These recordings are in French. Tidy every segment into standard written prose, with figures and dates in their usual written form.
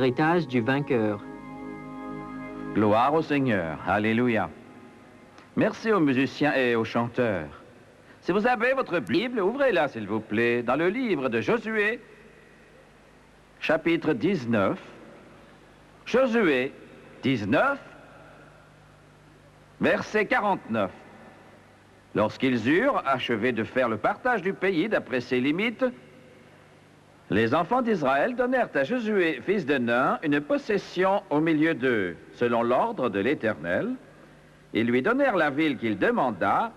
L'héritage du vainqueur. Gloire au Seigneur. Alléluia. Merci aux musiciens et aux chanteurs. Si vous avez votre Bible, ouvrez-la s'il vous plaît, dans le livre de Josué, chapitre 19. Josué 19, verset 49. Lorsqu'ils eurent achevé de faire le partage du pays d'après ses limites, les enfants d'Israël donnèrent à Josué, fils de Nun, une possession au milieu d'eux, selon l'ordre de l'Éternel. Ils lui donnèrent la ville qu'il demanda,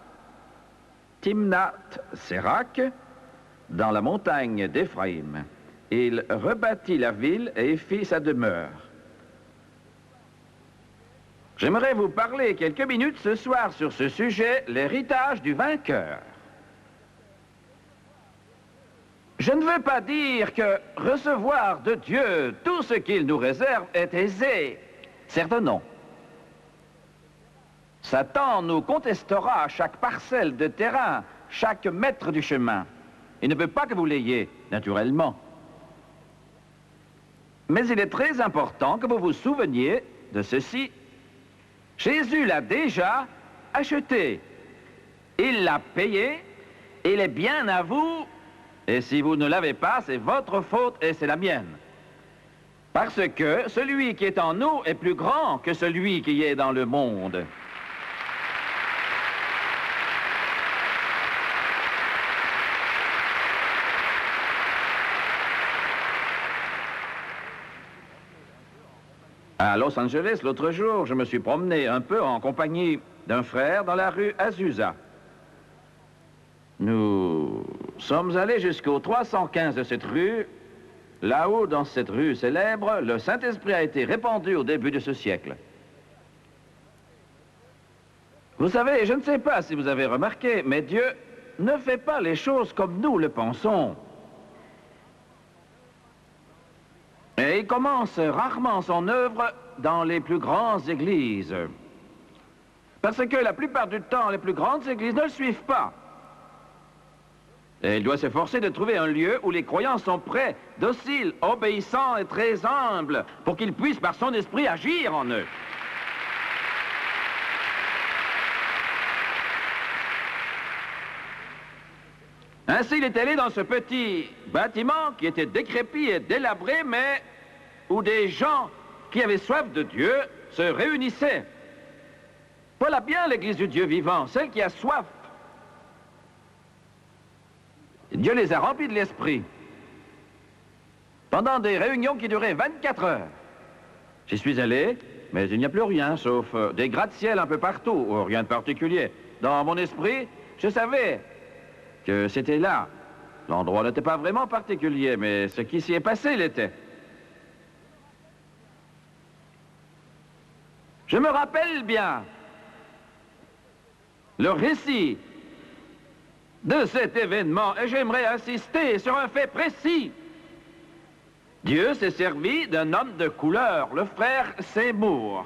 Timnath-Sérak, dans la montagne d'Éphraïm. Il rebâtit la ville et y fit sa demeure. J'aimerais vous parler quelques minutes ce soir sur ce sujet, l'héritage du vainqueur. Je ne veux pas dire que recevoir de Dieu tout ce qu'il nous réserve est aisé. Certes non. Satan nous contestera chaque parcelle de terrain, chaque mètre du chemin. Il ne veut pas que vous l'ayez, naturellement. Mais il est très important que vous vous souveniez de ceci. Jésus l'a déjà acheté. Il l'a payé. Il est bien à vous. Et si vous ne l'avez pas, c'est votre faute et c'est la mienne. Parce que celui qui est en nous est plus grand que celui qui est dans le monde. À Los Angeles, l'autre jour, je me suis promené un peu en compagnie d'un frère dans la rue Azusa. Nous sommes allés jusqu'au 315 de cette rue, là où, dans cette rue célèbre, le Saint-Esprit a été répandu au début de ce siècle. Vous savez, je ne sais pas si vous avez remarqué, mais Dieu ne fait pas les choses comme nous le pensons. Et il commence rarement son œuvre dans les plus grandes églises. Parce que la plupart du temps, les plus grandes églises ne le suivent pas. Et il doit s'efforcer de trouver un lieu où les croyants sont prêts, dociles, obéissants et très humbles, pour qu'ils puissent par son esprit agir en eux. Ainsi, il est allé dans ce petit bâtiment qui était décrépit et délabré, mais où des gens qui avaient soif de Dieu se réunissaient. Voilà bien l'église du Dieu vivant, celle qui a soif. Dieu les a remplis de l'esprit pendant des réunions qui duraient 24 heures. J'y suis allé, mais il n'y a plus rien, sauf des gratte-ciel un peu partout, rien de particulier. Dans mon esprit, je savais que c'était là. L'endroit n'était pas vraiment particulier, mais ce qui s'y est passé l'était. Je me rappelle bien le récit de cet événement, et j'aimerais insister sur un fait précis. Dieu s'est servi d'un homme de couleur, le frère Seymour.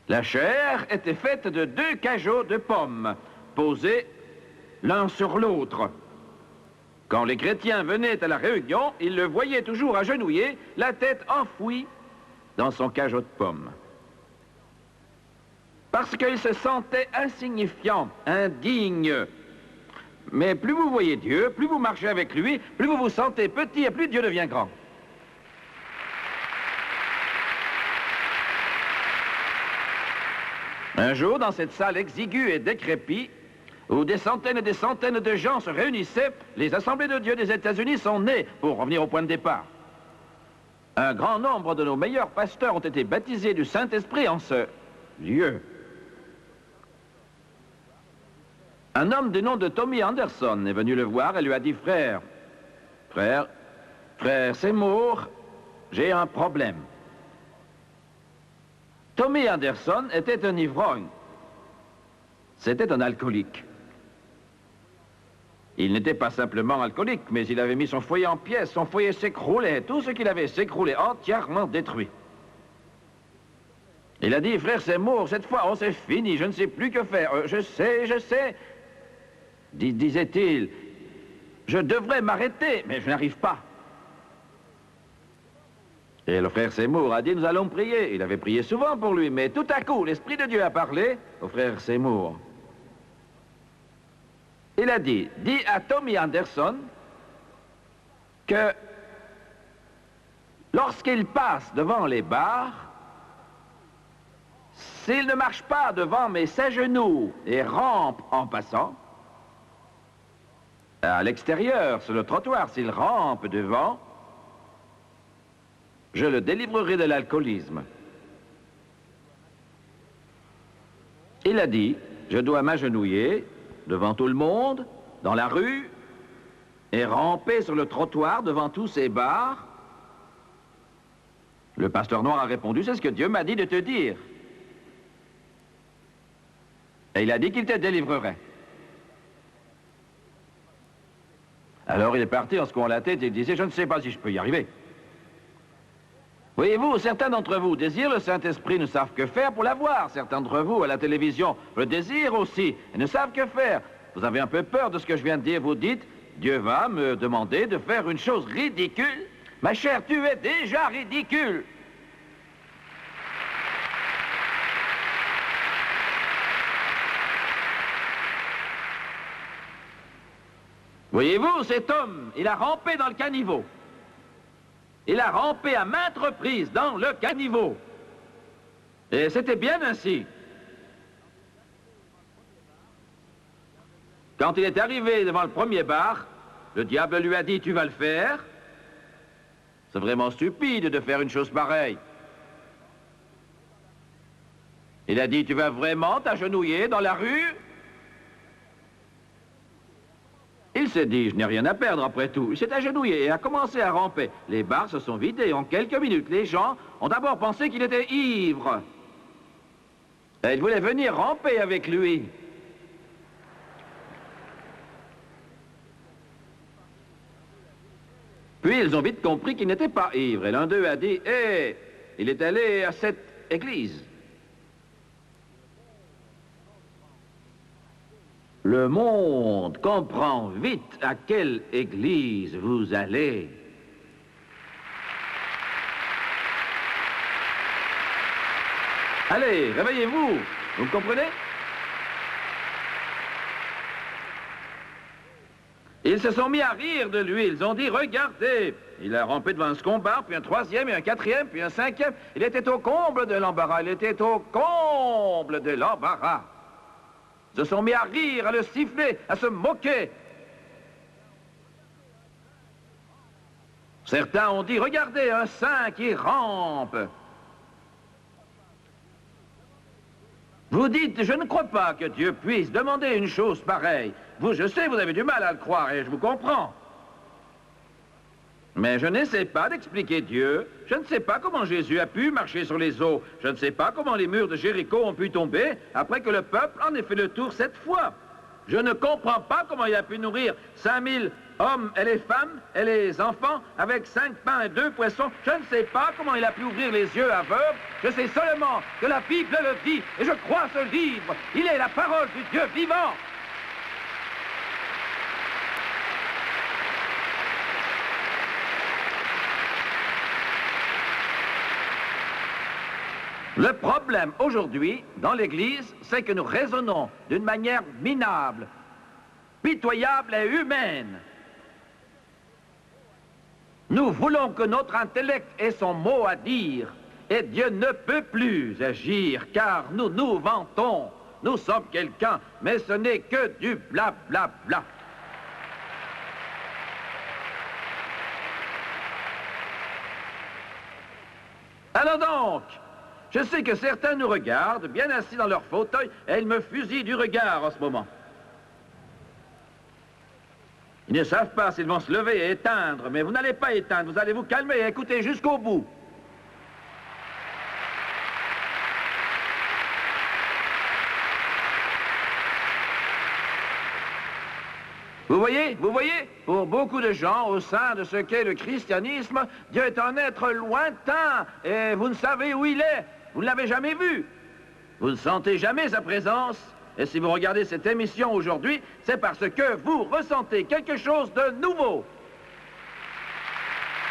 La chair était faite de 2 cajots de pommes, posés l'un sur l'autre. Quand les chrétiens venaient à la réunion, ils le voyaient toujours agenouillé, la tête enfouie dans son cajot de pommes. Parce qu'il se sentait insignifiant, indigne. Mais plus vous voyez Dieu, plus vous marchez avec lui, plus vous vous sentez petit et plus Dieu devient grand. Un jour, dans cette salle exiguë et décrépite, où des centaines et des centaines de gens se réunissaient, les assemblées de Dieu des États-Unis sont nées, pour revenir au point de départ. Un grand nombre de nos meilleurs pasteurs ont été baptisés du Saint-Esprit en ce lieu. Un homme du nom de Tommy Anderson est venu le voir et lui a dit, frère Seymour, j'ai un problème. Tommy Anderson était un ivrogne. C'était un alcoolique. Il n'était pas simplement alcoolique, mais il avait mis son foyer en pièces, son foyer s'écroulait, tout ce qu'il avait s'écroulait, entièrement détruit. Il a dit, frère Seymour, cette fois, c'est fini, je ne sais plus que faire. Je sais, disait-il, je devrais m'arrêter, mais je n'arrive pas. Et le frère Seymour a dit, nous allons prier. Il avait prié souvent pour lui, mais tout à coup, l'Esprit de Dieu a parlé au frère Seymour. Il a dit, dis à Tommy Anderson que lorsqu'il passe devant les bars, s'il ne marche pas devant mes 16 genoux et rampe en passant, à l'extérieur, sur le trottoir, s'il rampe devant, je le délivrerai de l'alcoolisme. Il a dit, je dois m'agenouiller devant tout le monde, dans la rue, et ramper sur le trottoir devant tous ces bars. Le pasteur noir a répondu, c'est ce que Dieu m'a dit de te dire. Et il a dit qu'il te délivrerait. Alors il est parti en secouant la tête et il disait, je ne sais pas si je peux y arriver. Voyez-vous, certains d'entre vous désirent le Saint-Esprit, ne savent que faire pour l'avoir. Certains d'entre vous, à la télévision, le désirent aussi et ne savent que faire. Vous avez un peu peur de ce que je viens de dire. Vous dites, Dieu va me demander de faire une chose ridicule. Ma chère, tu es déjà ridicule. Voyez-vous, cet homme, il a rampé dans le caniveau. Il a rampé à maintes reprises dans le caniveau. Et c'était bien ainsi. Quand il est arrivé devant le premier bar, le diable lui a dit, tu vas le faire. C'est vraiment stupide de faire une chose pareille. Il a dit, tu vas vraiment t'agenouiller dans la rue? Il s'est dit, je n'ai rien à perdre après tout. Il s'est agenouillé et a commencé à ramper. Les bars se sont vidés en quelques minutes. Les gens ont d'abord pensé qu'il était ivre. Et ils voulaient venir ramper avec lui. Puis ils ont vite compris qu'il n'était pas ivre. Et l'un d'eux a dit, hé, il est allé à cette église. Le monde comprend vite à quelle église vous allez. Allez, réveillez-vous, vous me comprenez? Ils se sont mis à rire de lui, ils ont dit, regardez. Il a rampé devant un second bar, puis un troisième, et un quatrième, puis un cinquième. Il était au comble de l'embarras, il était au comble de l'embarras. Ils se sont mis à rire, à le siffler, à se moquer. Certains ont dit, regardez, un saint qui rampe. Vous dites, je ne crois pas que Dieu puisse demander une chose pareille. Vous, je sais, vous avez du mal à le croire, et je vous comprends. Mais je n'essaie pas d'expliquer Dieu. Je ne sais pas comment Jésus a pu marcher sur les eaux. Je ne sais pas comment les murs de Jéricho ont pu tomber après que le peuple en ait fait le tour 7 fois. Je ne comprends pas comment il a pu nourrir 5000 hommes et les femmes et les enfants avec 5 pains et 2 poissons. Je ne sais pas comment il a pu ouvrir les yeux aveugles. Je sais seulement que la Bible le dit et je crois ce livre. Il est la parole du Dieu vivant. Le problème aujourd'hui, dans l'Église, c'est que nous raisonnons d'une manière minable, pitoyable et humaine. Nous voulons que notre intellect ait son mot à dire, et Dieu ne peut plus agir, car nous nous vantons. Nous sommes quelqu'un, mais ce n'est que du blablabla. Alors donc, je sais que certains nous regardent, bien assis dans leur fauteuil, et ils me fusillent du regard en ce moment. Ils ne savent pas s'ils vont se lever et éteindre, mais vous n'allez pas éteindre, vous allez vous calmer et écouter jusqu'au bout. Vous voyez, pour beaucoup de gens au sein de ce qu'est le christianisme, Dieu est un être lointain et vous ne savez où il est. Vous ne l'avez jamais vu. Vous ne sentez jamais sa présence. Et si vous regardez cette émission aujourd'hui, c'est parce que vous ressentez quelque chose de nouveau.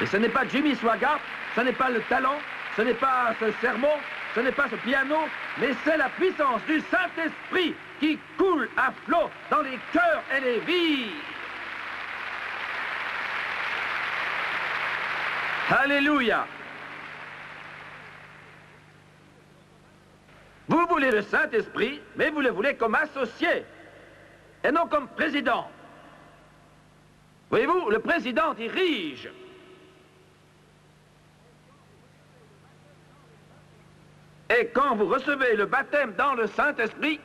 Et ce n'est pas Jimmy Swaggart, ce n'est pas le talent, ce n'est pas ce sermon, ce n'est pas ce piano, mais c'est la puissance du Saint-Esprit qui coule à flot dans les cœurs et les vies. Alléluia. Vous voulez le Saint-Esprit, mais vous le voulez comme associé, et non comme président. Voyez-vous, le président dirige. Et quand vous recevez le baptême dans le Saint-Esprit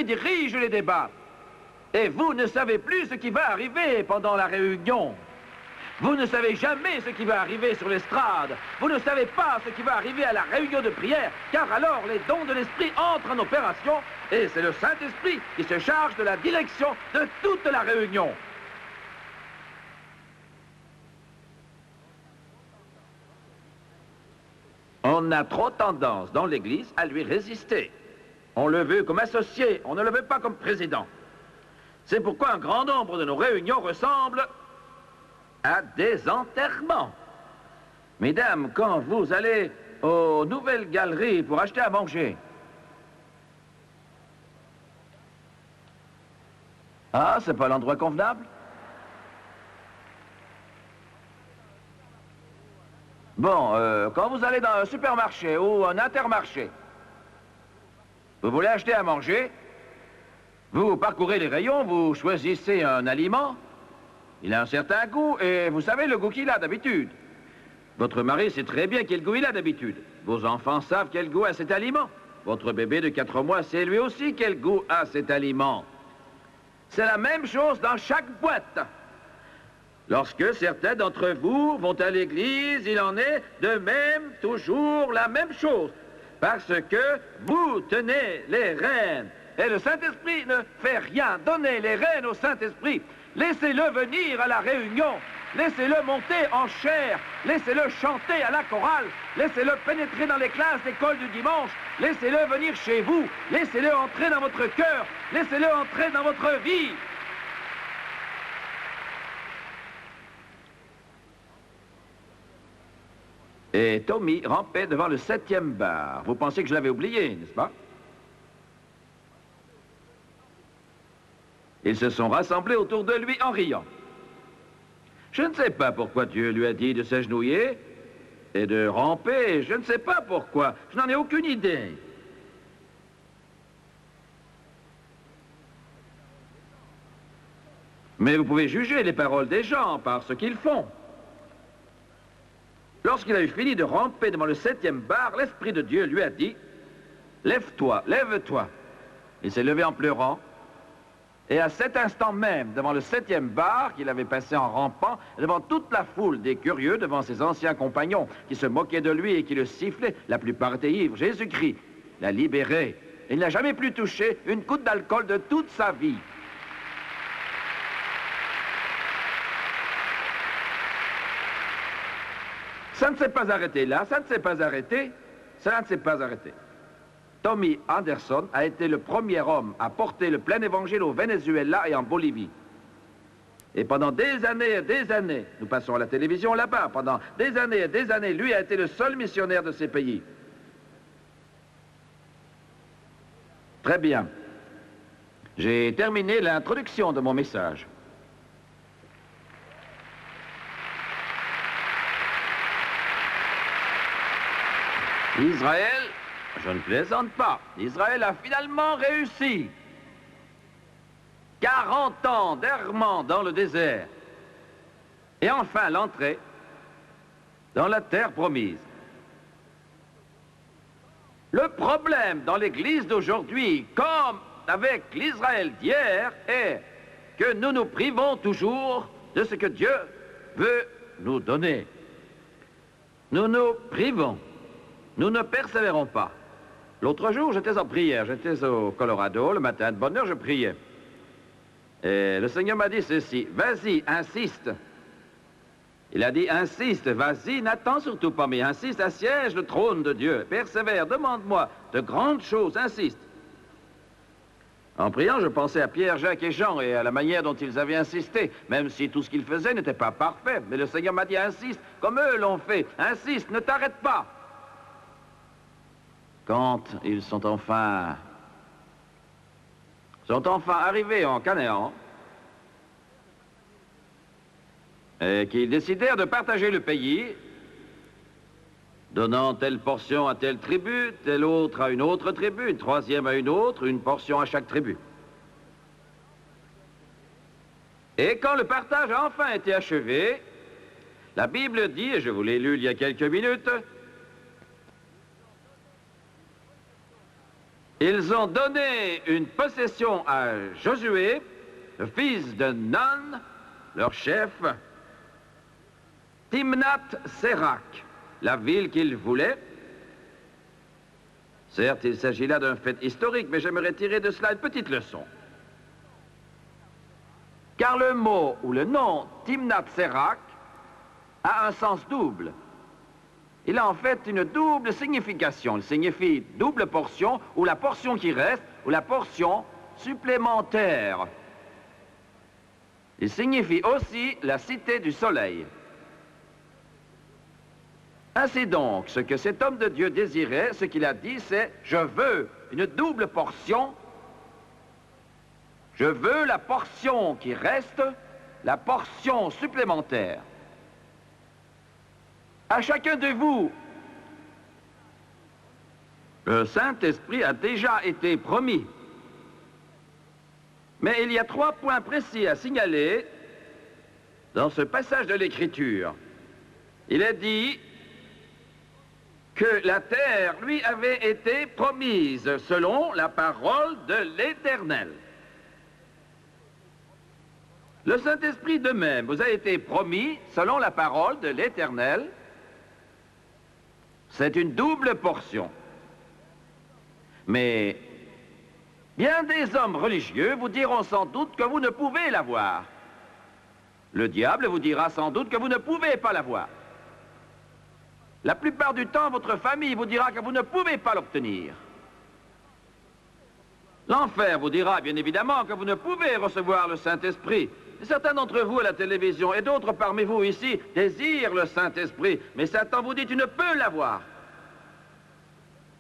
dirige les débats. Et vous ne savez plus ce qui va arriver pendant la réunion. Vous ne savez jamais ce qui va arriver sur l'estrade. Vous ne savez pas ce qui va arriver à la réunion de prière, car alors les dons de l'Esprit entrent en opération, et c'est le Saint-Esprit qui se charge de la direction de toute la réunion. On a trop tendance dans l'Église à lui résister. On le veut comme associé, on ne le veut pas comme président. C'est pourquoi un grand nombre de nos réunions ressemblent à des enterrements. Mesdames, quand vous allez aux nouvelles galeries pour acheter à manger, ah, c'est pas l'endroit convenable? Bon, quand vous allez dans un supermarché ou un intermarché, vous voulez acheter à manger, vous parcourez les rayons, vous choisissez un aliment, il a un certain goût, et vous savez le goût qu'il a d'habitude. Votre mari sait très bien quel goût il a d'habitude. Vos enfants savent quel goût a cet aliment. Votre bébé de 4 mois sait lui aussi quel goût a cet aliment. C'est la même chose dans chaque boîte. Lorsque certains d'entre vous vont à l'église, il en est de même toujours la même chose. Parce que vous tenez les rênes. Et le Saint-Esprit ne fait rien. Donnez les rênes au Saint-Esprit. Laissez-le venir à la réunion. Laissez-le monter en chair. Laissez-le chanter à la chorale. Laissez-le pénétrer dans les classes d'école du dimanche. Laissez-le venir chez vous. Laissez-le entrer dans votre cœur. Laissez-le entrer dans votre vie. Et Tommy rampait devant le 7e bar. Vous pensez que je l'avais oublié, n'est-ce pas? Ils se sont rassemblés autour de lui en riant. Je ne sais pas pourquoi Dieu lui a dit de s'agenouiller et de ramper. Je ne sais pas pourquoi. Je n'en ai aucune idée. Mais vous pouvez juger les paroles des gens par ce qu'ils font. Lorsqu'il a eu fini de ramper devant le 7e bar, l'Esprit de Dieu lui a dit, « Lève-toi, lève-toi. » Il s'est levé en pleurant. Et à cet instant même, devant le 7e bar qu'il avait passé en rampant, devant toute la foule des curieux, devant ses anciens compagnons qui se moquaient de lui et qui le sifflaient, la plupart étaient ivres, Jésus-Christ l'a libéré. Il n'a jamais plus touché une goutte d'alcool de toute sa vie. Ça ne s'est pas arrêté là, ça ne s'est pas arrêté, ça ne s'est pas arrêté. Tommy Anderson a été le premier homme à porter le plein évangile au Venezuela et en Bolivie. Et pendant des années, nous passons à la télévision là-bas, pendant des années, lui a été le seul missionnaire de ces pays. Très bien. J'ai terminé l'introduction de mon message. Israël, je ne plaisante pas, Israël a finalement réussi. 40 ans d'errement dans le désert. Et enfin l'entrée dans la terre promise. Le problème dans l'Église d'aujourd'hui, comme avec l'Israël d'hier, est que nous nous privons toujours de ce que Dieu veut nous donner. Nous nous privons. Nous ne persévérons pas. L'autre jour, j'étais en prière. J'étais au Colorado, le matin de bonne heure, je priais. Et le Seigneur m'a dit ceci, vas-y, insiste. Il a dit, insiste, vas-y, n'attends surtout pas, mais insiste, assiège le trône de Dieu. Persévère, demande-moi de grandes choses, insiste. En priant, je pensais à Pierre, Jacques et Jean et à la manière dont ils avaient insisté, même si tout ce qu'ils faisaient n'était pas parfait. Mais le Seigneur m'a dit, insiste, comme eux l'ont fait. Insiste, ne t'arrête pas. Quand ils sont enfin arrivés en Canaan, et qu'ils décidèrent de partager le pays, donnant telle portion à telle tribu, telle autre à une autre tribu, une troisième à une autre, une portion à chaque tribu. Et quand le partage a enfin été achevé, la Bible dit, et je vous l'ai lu il y a quelques minutes, ils ont donné une possession à Josué, le fils de Nun, leur chef, Timnath-Sérac, la ville qu'ils voulaient. Certes, il s'agit là d'un fait historique, mais j'aimerais tirer de cela une petite leçon. Car le mot ou le nom Timnath-Sérac a un sens double. Il a en fait une double signification. Il signifie double portion, ou la portion qui reste, ou la portion supplémentaire. Il signifie aussi la cité du soleil. Ainsi donc, ce que cet homme de Dieu désirait, ce qu'il a dit, c'est « Je veux une double portion, je veux la portion qui reste, la portion supplémentaire. » À chacun de vous, le Saint-Esprit a déjà été promis. Mais il y a 3 points précis à signaler dans ce passage de l'Écriture. Il est dit que la terre lui avait été promise selon la parole de l'Éternel. Le Saint-Esprit de même vous a été promis selon la parole de l'Éternel. C'est une double portion. Mais bien des hommes religieux vous diront sans doute que vous ne pouvez l'avoir. Le diable vous dira sans doute que vous ne pouvez pas l'avoir. La plupart du temps, votre famille vous dira que vous ne pouvez pas l'obtenir. L'enfer vous dira bien évidemment que vous ne pouvez recevoir le Saint-Esprit. Certains d'entre vous à la télévision et d'autres parmi vous ici désirent le Saint-Esprit, mais Satan vous dit tu ne peux l'avoir.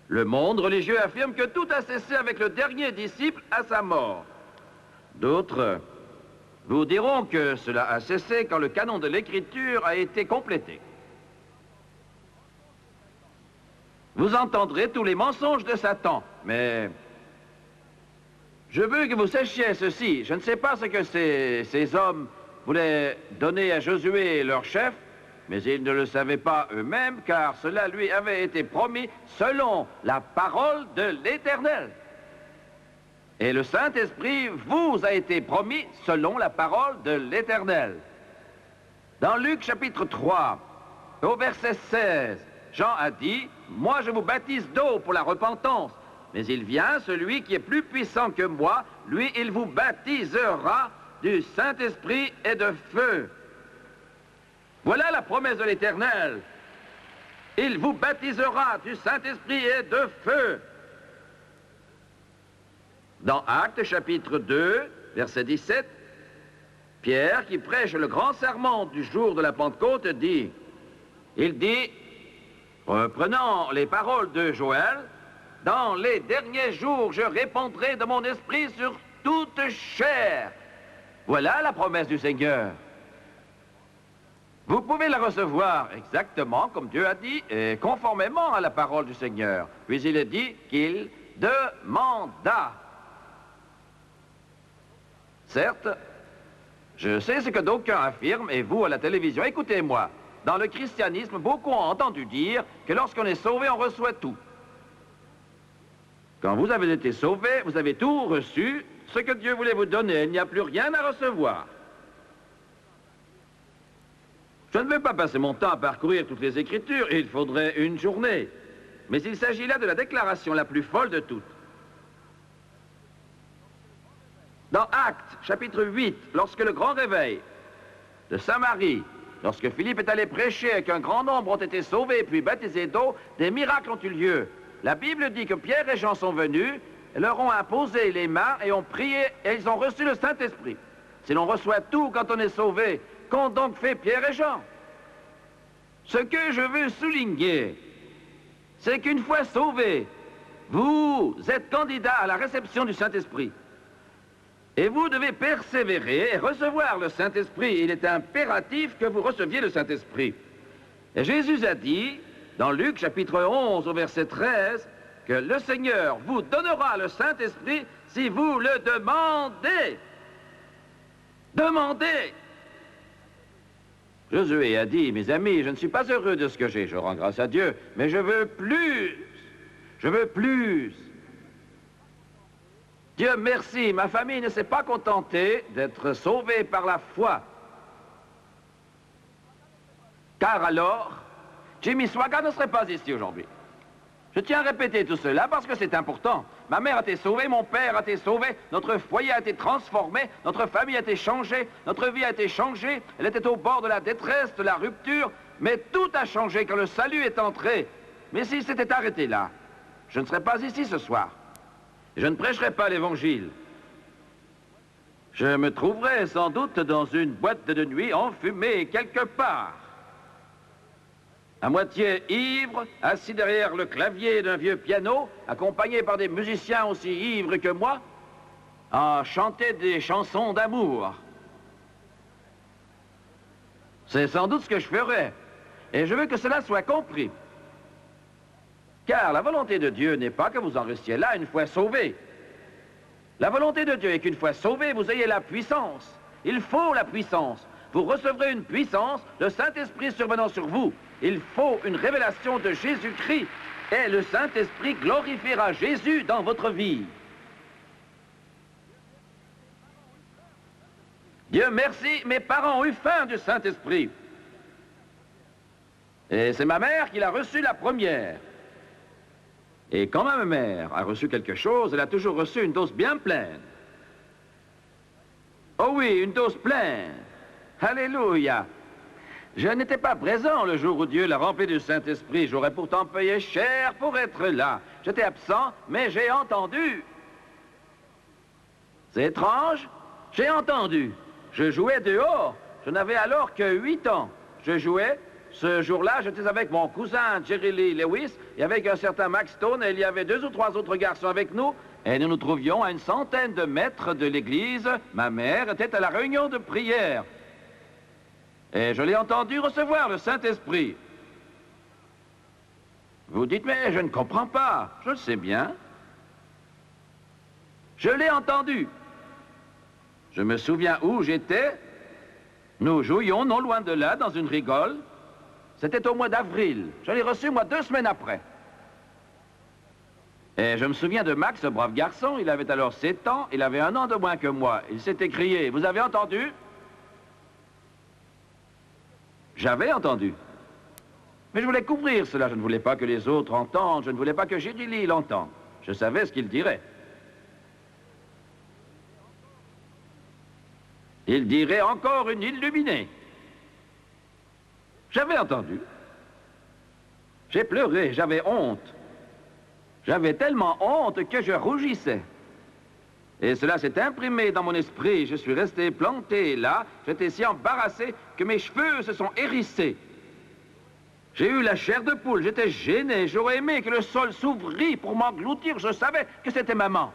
Le monde religieux affirme que tout a cessé avec le dernier disciple à sa mort. D'autres vous diront que cela a cessé quand le canon de l'Écriture a été complété. Vous entendrez tous les mensonges de Satan, mais je veux que vous sachiez ceci. Je ne sais pas ce que ces hommes voulaient donner à Josué, leur chef, mais ils ne le savaient pas eux-mêmes, car cela lui avait été promis selon la parole de l'Éternel. Et le Saint-Esprit vous a été promis selon la parole de l'Éternel. Dans Luc chapitre 3, au verset 16, Jean a dit, « Moi je vous baptise d'eau pour la repentance, mais il vient celui qui est plus puissant que moi, lui il vous baptisera du Saint-Esprit et de feu. » Voilà la promesse de l'Éternel. Il vous baptisera du Saint-Esprit et de feu. Dans Actes chapitre 2, verset 17, Pierre, qui prêche le grand sermon du jour de la Pentecôte, dit, il dit, reprenant les paroles de Joël, « Dans les derniers jours, je répandrai de mon esprit sur toute chair. » Voilà la promesse du Seigneur. Vous pouvez la recevoir exactement comme Dieu a dit et conformément à la parole du Seigneur. Puis il est dit qu'il demanda. Certes, je sais ce que d'aucuns affirment, et vous à la télévision, écoutez-moi. Dans le christianisme, beaucoup ont entendu dire que lorsqu'on est sauvé, on reçoit tout. Quand vous avez été sauvé, vous avez tout reçu, ce que Dieu voulait vous donner, il n'y a plus rien à recevoir. Je ne vais pas passer mon temps à parcourir toutes les Écritures, il faudrait une journée. Mais il s'agit là de la déclaration la plus folle de toutes. Dans Actes, chapitre 8, lorsque le grand réveil de Samarie, lorsque Philippe est allé prêcher et qu'un grand nombre ont été sauvés puis baptisés d'eau, des miracles ont eu lieu. La Bible dit que Pierre et Jean sont venus leur ont imposé les mains et ont prié et ils ont reçu le Saint-Esprit. Si l'on reçoit tout quand on est sauvé, qu'ont donc fait Pierre et Jean? Ce que je veux souligner, c'est qu'une fois sauvés, vous êtes candidat à la réception du Saint-Esprit. Et vous devez persévérer et recevoir le Saint-Esprit. Il est impératif que vous receviez le Saint-Esprit. Et Jésus a dit, dans Luc chapitre 11 au verset 13, que le Seigneur vous donnera le Saint-Esprit si vous le demandez. Demandez! Josué a dit, mes amis, je ne suis pas heureux de ce que j'ai, je rends grâce à Dieu, mais je veux plus. Je veux plus. Dieu merci, ma famille ne s'est pas contentée d'être sauvée par la foi. Car alors, Jimmy Swaggart ne serait pas ici aujourd'hui. Je tiens à répéter tout cela parce que c'est important. Ma mère a été sauvée, mon père a été sauvé, notre foyer a été transformé, notre famille a été changée, notre vie a été changée. Elle était au bord de la détresse, de la rupture, mais tout a changé quand le salut est entré. Mais si c'était arrêté là, je ne serais pas ici ce soir. Je ne prêcherai pas l'Évangile. Je me trouverais sans doute dans une boîte de nuit enfumée quelque part. À moitié ivre, assis derrière le clavier d'un vieux piano, accompagné par des musiciens aussi ivres que moi, à chanter des chansons d'amour. C'est sans doute ce que je ferais. Et je veux que cela soit compris. Car la volonté de Dieu n'est pas que vous en restiez là une fois sauvés. La volonté de Dieu est qu'une fois sauvés, vous ayez la puissance. Il faut la puissance. Vous recevrez une puissance, le Saint-Esprit survenant sur vous. Il faut une révélation de Jésus-Christ. Et le Saint-Esprit glorifiera Jésus dans votre vie. Dieu merci, mes parents ont eu faim du Saint-Esprit. Et c'est ma mère qui l'a reçu la première. Et quand ma mère a reçu quelque chose, elle a toujours reçu une dose bien pleine. Oh oui, une dose pleine. Alléluia. Je n'étais pas présent le jour où Dieu l'a rempli du Saint-Esprit. J'aurais pourtant payé cher pour être là. J'étais absent, mais j'ai entendu. C'est étrange. J'ai entendu. Je jouais dehors. Je n'avais alors que 8 ans. Je jouais. Ce jour-là, j'étais avec mon cousin Jerry Lee Lewis et avec un certain Max Stone, et il y avait 2 ou 3 autres garçons avec nous, et nous nous trouvions à une centaine de mètres de l'église. Ma mère était à la réunion de prière. Et je l'ai entendu recevoir le Saint-Esprit. Vous dites, mais je ne comprends pas. Je le sais bien. Je l'ai entendu. Je me souviens où j'étais. Nous jouions non loin de là, dans une rigole. C'était au mois d'avril. Je l'ai reçu, moi, 2 semaines après. Et je me souviens de Max, ce brave garçon. Il avait alors 7 ans. Il avait 1 an de moins que moi. Il s'était crié, vous avez entendu? J'avais entendu. Mais je voulais couvrir cela. Je ne voulais pas que les autres entendent. Je ne voulais pas que Jerry Lee l'entende. Je savais ce qu'il dirait. Il dirait encore une illuminée. J'avais entendu. J'ai pleuré, j'avais honte. J'avais tellement honte que je rougissais. Et cela s'est imprimé dans mon esprit. Je suis resté planté là. J'étais si embarrassé que mes cheveux se sont hérissés. J'ai eu la chair de poule. J'étais gêné. J'aurais aimé que le sol s'ouvrît pour m'engloutir. Je savais que c'était maman.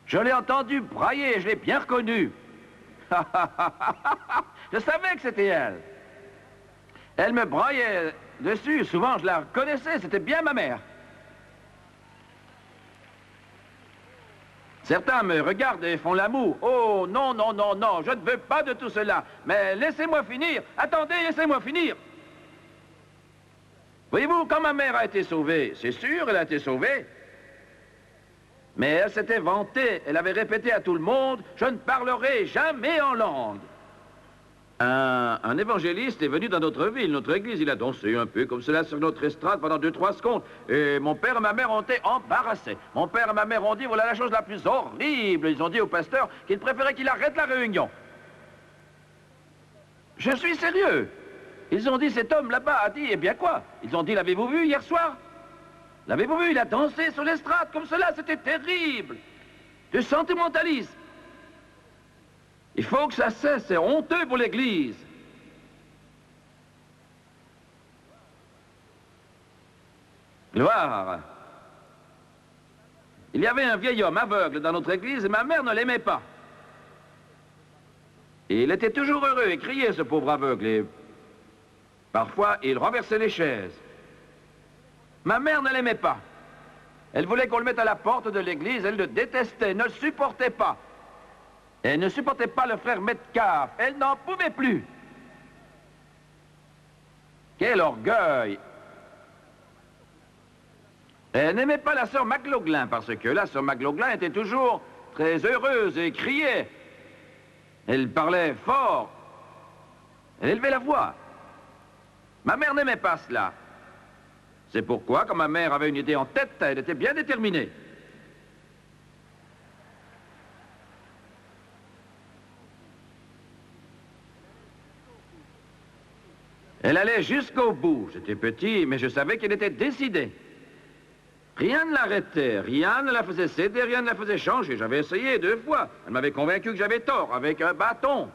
Je l'ai entendu brailler. Je l'ai bien reconnue. Je savais que c'était elle. Elle me braillait dessus. Souvent, je la reconnaissais. C'était bien ma mère. Certains me regardent et font l'amour. Oh, non, non, non, non, je ne veux pas de tout cela. Mais laissez-moi finir. Attendez, laissez-moi finir. Voyez-vous, quand ma mère a été sauvée, c'est sûr, elle a été sauvée. Mais elle s'était vantée. Elle avait répété à tout le monde, je ne parlerai jamais en langue. Un évangéliste est venu dans notre ville, notre église. Il a dansé un peu comme cela sur notre estrade pendant 2-3 secondes. Et mon père et ma mère ont été embarrassés. Mon père et ma mère ont dit, voilà la chose la plus horrible. Ils ont dit au pasteur qu'ils préféraient qu'il arrête la réunion. Je suis sérieux. Ils ont dit, cet homme là-bas a dit, eh bien quoi? Ils ont dit, l'avez-vous vu hier soir? L'avez-vous vu? Il a dansé sur l'estrade comme cela, c'était terrible. Du sentimentalisme. Il faut que ça cesse, c'est honteux pour l'Église. Gloire. Il y avait un vieil homme aveugle dans notre église et ma mère ne l'aimait pas. Et il était toujours heureux et criait, ce pauvre aveugle, et parfois il renversait les chaises. Ma mère ne l'aimait pas. Elle voulait qu'on le mette à la porte de l'église, elle le détestait, ne le supportait pas. Elle ne supportait pas le frère Metcalfe, elle n'en pouvait plus. Quel orgueil! Elle n'aimait pas la sœur McLaughlin parce que la sœur McLaughlin était toujours très heureuse et criait. Elle parlait fort. Elle élevait la voix. Ma mère n'aimait pas cela. C'est pourquoi, quand ma mère avait une idée en tête, elle était bien déterminée. Elle allait jusqu'au bout. J'étais petit, mais je savais qu'elle était décidée. Rien ne l'arrêtait, rien ne la faisait céder, rien ne la faisait changer. J'avais essayé 2 fois. Elle m'avait convaincu que j'avais tort, avec un bâton.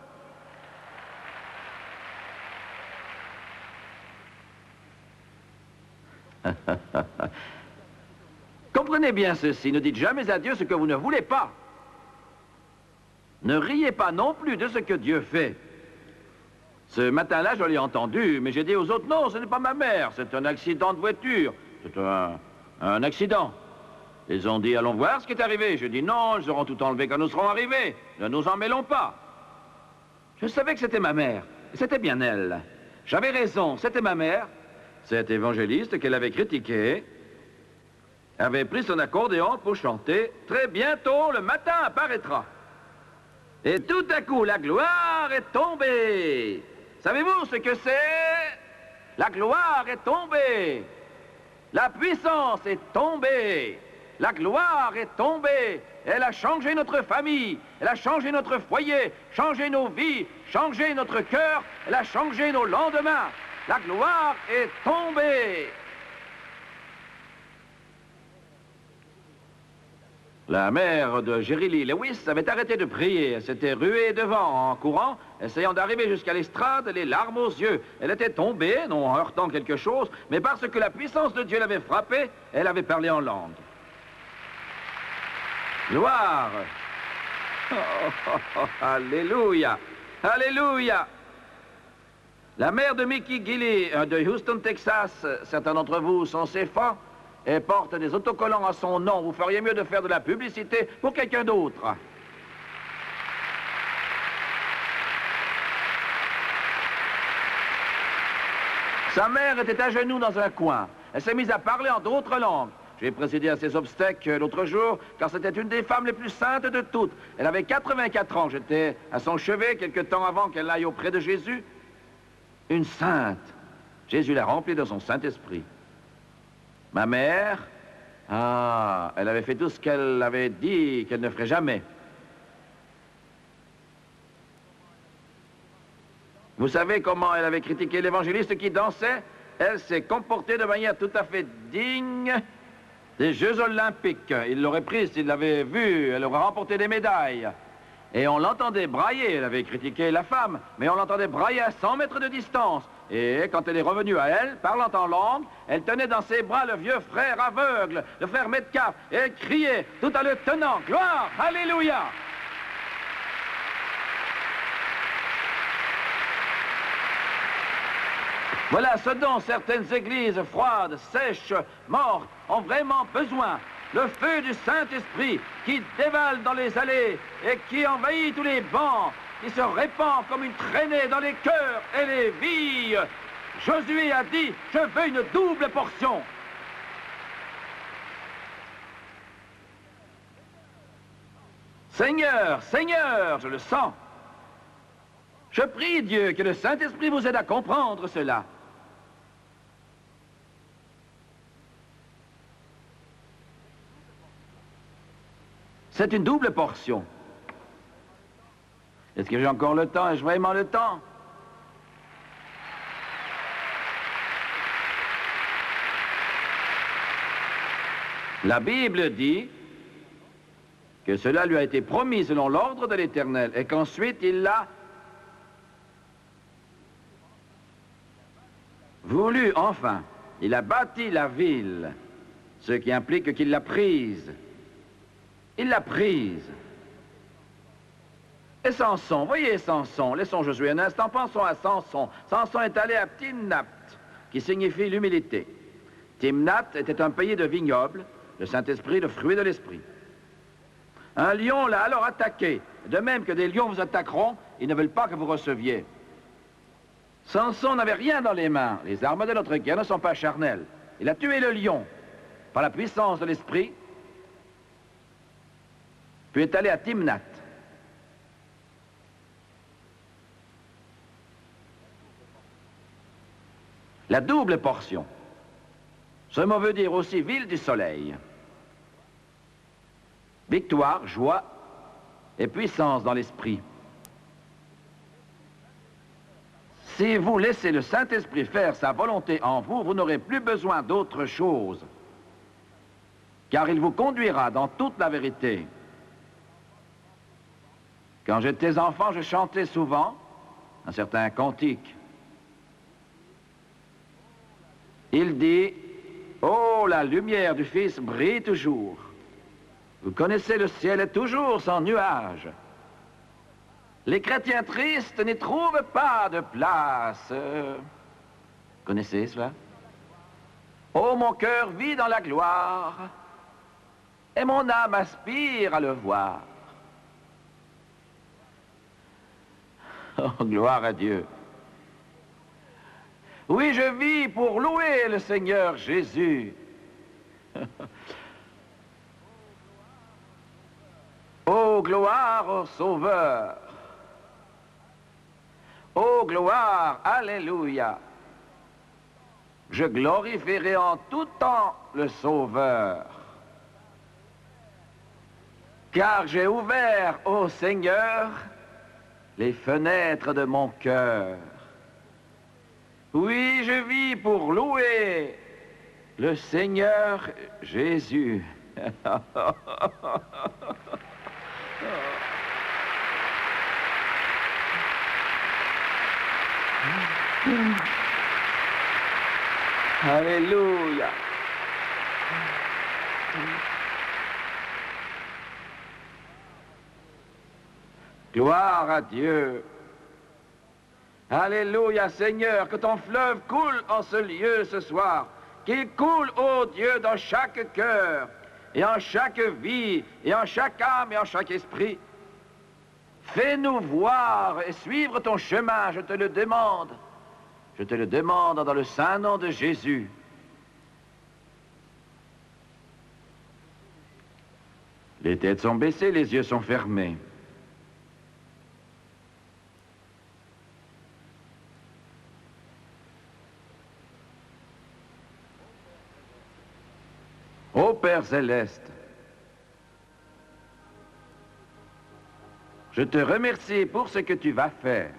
Comprenez bien ceci, ne dites jamais à Dieu ce que vous ne voulez pas. Ne riez pas non plus de ce que Dieu fait. Ce matin-là, je l'ai entendu, mais j'ai dit aux autres, non, ce n'est pas ma mère, c'est un accident de voiture. C'est un accident. Ils ont dit, allons voir ce qui est arrivé. Je dis, non, ils auront tout enlevé quand nous serons arrivés. Ne nous en mêlons pas. Je savais que c'était ma mère. Et c'était bien elle. J'avais raison, c'était ma mère. Cet évangéliste qu'elle avait critiqué avait pris son accordéon pour chanter. Très bientôt, le matin apparaîtra. Et tout à coup, la gloire est tombée. Savez-vous ce que c'est? La gloire est tombée. La puissance est tombée. La gloire est tombée. Elle a changé notre famille. Elle a changé notre foyer, changé nos vies, changé notre cœur. Elle a changé nos lendemains. La gloire est tombée. La mère de Jerry Lee Lewis avait arrêté de prier. Elle s'était ruée devant en courant, essayant d'arriver jusqu'à l'estrade, les larmes aux yeux. Elle était tombée, non en heurtant quelque chose, mais parce que la puissance de Dieu l'avait frappée, elle avait parlé en langue. Gloire! Oh, oh, oh, alléluia! Alléluia! La mère de Mickey Gilley de Houston, Texas, certains d'entre vous sont ses fans, et porte des autocollants à son nom. Vous feriez mieux de faire de la publicité pour quelqu'un d'autre. Sa mère était à genoux dans un coin. Elle s'est mise à parler en d'autres langues. J'ai présidé à ses obsèques l'autre jour, car c'était une des femmes les plus saintes de toutes. Elle avait 84 ans. J'étais à son chevet quelque temps avant qu'elle aille auprès de Jésus. Une sainte. Jésus l'a remplie de son Saint-Esprit. Ma mère, elle avait fait tout ce qu'elle avait dit qu'elle ne ferait jamais. Vous savez comment elle avait critiqué l'évangéliste qui dansait? Elle s'est comportée de manière tout à fait digne des Jeux Olympiques. Il l'aurait prise s'il l'avait vue, elle aurait remporté des médailles. Et on l'entendait brailler, elle avait critiqué la femme, mais on l'entendait brailler à 100 mètres de distance. Et quand elle est revenue à elle, parlant en langue, elle tenait dans ses bras le vieux frère aveugle, le frère Metcalfe, et elle criait, tout en le tenant, « Gloire, Alléluia !» Voilà ce dont certaines églises froides, sèches, mortes, ont vraiment besoin. Le feu du Saint-Esprit qui dévale dans les allées et qui envahit tous les bancs, qui se répand comme une traînée dans les cœurs et les vies. Josué a dit, je veux une double portion. Seigneur, Seigneur, je le sens. Je prie Dieu que le Saint-Esprit vous aide à comprendre cela. C'est une double portion. Est-ce que j'ai encore le temps? Ai-je vraiment le temps? La Bible dit que cela lui a été promis selon l'ordre de l'Éternel et qu'ensuite il l'a voulu, enfin. Il a bâti la ville, ce qui implique qu'il l'a prise. Il l'a prise. Et Samson, voyez Samson, laissons Josué un instant, pensons à Samson. Samson est allé à Timnath, qui signifie l'humilité. Timnath était un pays de vignobles, le Saint-Esprit, le fruit de l'Esprit. Un lion l'a alors attaqué. De même que des lions vous attaqueront, ils ne veulent pas que vous receviez. Samson n'avait rien dans les mains. Les armes de notre guerre ne sont pas charnelles. Il a tué le lion par la puissance de l'Esprit, puis est allé à Timnath. La double portion. Ce mot veut dire aussi ville du soleil. Victoire, joie et puissance dans l'esprit. Si vous laissez le Saint-Esprit faire sa volonté en vous, vous n'aurez plus besoin d'autre chose, car il vous conduira dans toute la vérité. Quand j'étais enfant, je chantais souvent un certain cantique. Il dit, « Oh, la lumière du Fils brille toujours. Vous connaissez, le ciel est toujours sans nuages. Les chrétiens tristes n'y trouvent pas de place. » Connaissez cela? Oh, mon cœur vit dans la gloire, et mon âme aspire à le voir. Oh, gloire à Dieu. Oui, je vis pour louer le Seigneur Jésus. Oh, gloire au Sauveur. Oh, gloire, alléluia. Je glorifierai en tout temps le Sauveur. Car j'ai ouvert au Seigneur les fenêtres de mon cœur. Oui, je vis pour louer le Seigneur Jésus. Alléluia. Gloire à Dieu. Alléluia, Seigneur, que ton fleuve coule en ce lieu ce soir. Qu'il coule, ô Dieu, dans chaque cœur, et en chaque vie, et en chaque âme, et en chaque esprit. Fais-nous voir et suivre ton chemin, je te le demande. Je te le demande dans le saint nom de Jésus. Les têtes sont baissées, les yeux sont fermés. Ô Père céleste, je te remercie pour ce que tu vas faire.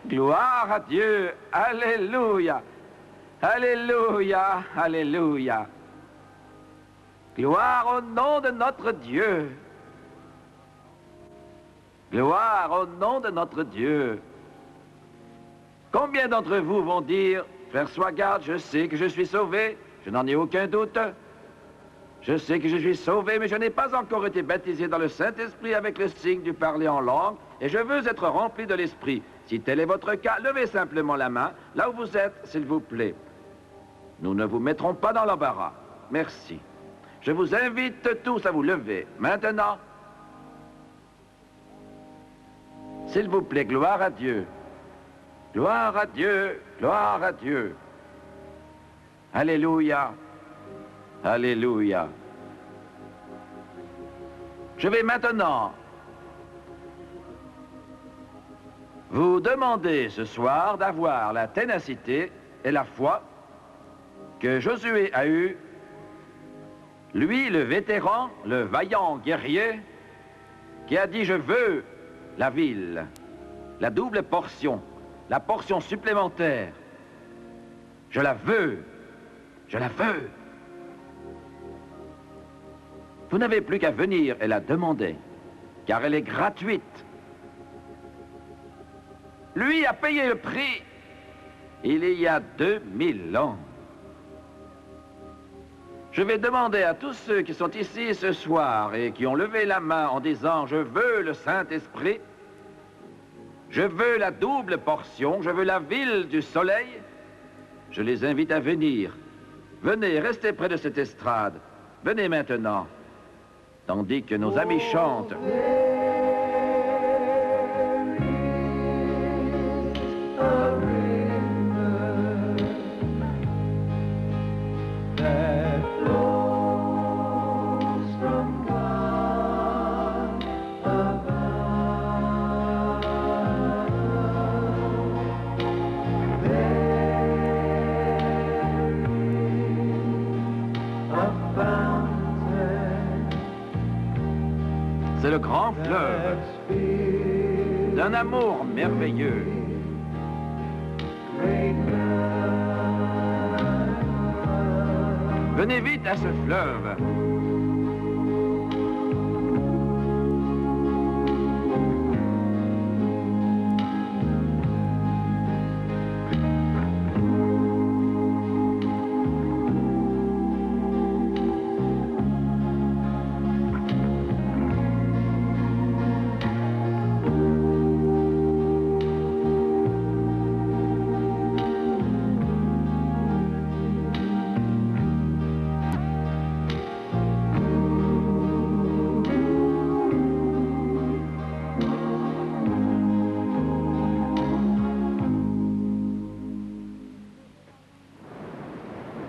Gloire à Dieu, alléluia, alléluia, alléluia. Gloire au nom de notre Dieu. Gloire au nom de notre Dieu. Combien d'entre vous vont dire, frère Swagard, je sais que je suis sauvé, je n'en ai aucun doute. Je sais que je suis sauvé, mais je n'ai pas encore été baptisé dans le Saint-Esprit avec le signe du parler en langue, et je veux être rempli de l'Esprit. Si tel est votre cas, levez simplement la main, là où vous êtes, s'il vous plaît. Nous ne vous mettrons pas dans l'embarras. Merci. Je vous invite tous à vous lever. Maintenant, s'il vous plaît, gloire à Dieu. Gloire à Dieu, gloire à Dieu. Alléluia, alléluia. Je vais maintenant vous demander ce soir d'avoir la ténacité et la foi que Josué a eue, lui, le vétéran, le vaillant guerrier, qui a dit « Je veux la ville, la double portion, la portion supplémentaire. Je la veux. Je la veux. Vous n'avez plus qu'à venir et la demander, car elle est gratuite. Lui a payé le prix il y a 2000 ans. Je vais demander à tous ceux qui sont ici ce soir et qui ont levé la main en disant « Je veux le Saint-Esprit, je veux la double portion, je veux la ville du soleil », je les invite à venir. Venez, restez près de cette estrade. Venez maintenant, tandis que nos amis chantent. C'est le grand fleuve d'un amour merveilleux. Venez vite à ce fleuve.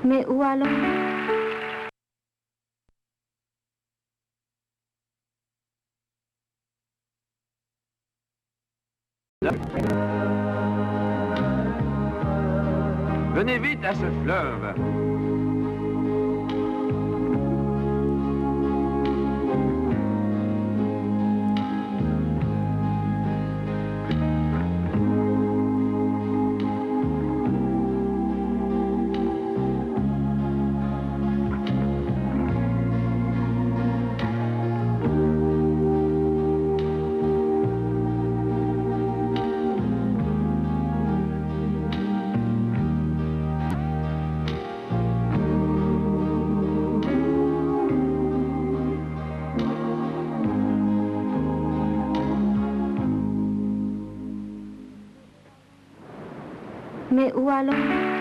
Mais où allons? Venez vite à ce fleuve. Mais où allons?